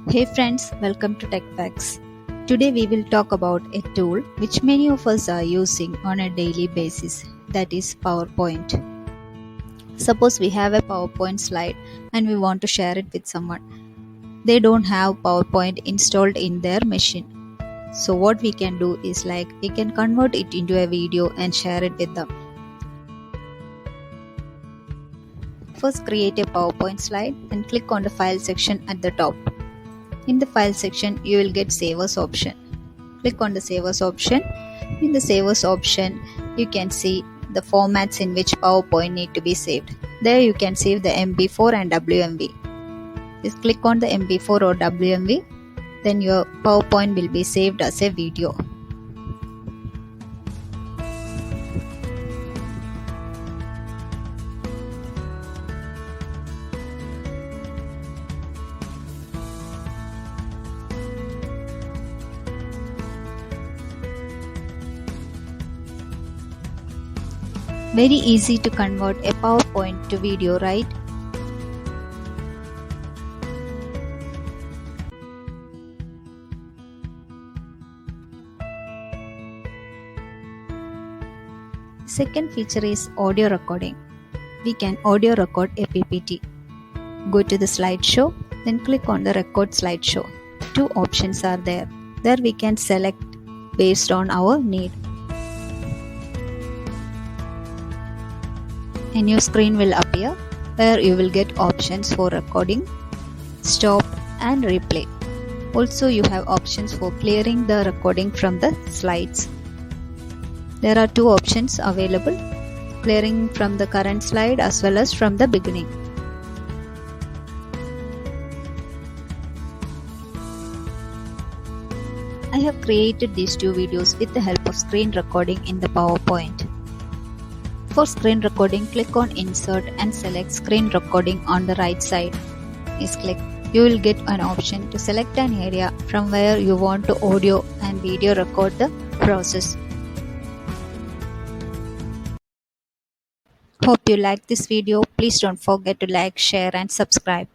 Hey friends, welcome to Tech Facts. Today we will talk about a tool which many of us are using on a daily basis, that is PowerPoint. Suppose we have a PowerPoint slide and we want to share it with someone. They don't have PowerPoint installed in their machine. So what we can do is we can convert it into a video and share it with them. First create a PowerPoint slide and click on the file section at the top. In the file section, you will get Save As option. Click on the Save As option. In the Save As option, you can see the formats in which PowerPoint need to be saved. There you can save the MP4 and WMV. Just click on the MP4 or WMV, then your PowerPoint will be saved as a video. Very easy to convert a PowerPoint to video, right? Second feature is audio recording. We can audio record a PPT. Go to the slideshow, then click on the record slideshow. Two options are there. There we can select based on our need. A new screen will appear where you will get options for recording, stop and replay. Also you have options for clearing the recording from the slides. There are two options available, clearing from the current slide as well as from the beginning. I have created these two videos with the help of screen recording in the PowerPoint. For screen recording, click on Insert and select Screen Recording on the right side. Is click. You will get an option to select an area from where you want to audio and video record the process. Hope you like this video. Please don't forget to like, share and subscribe.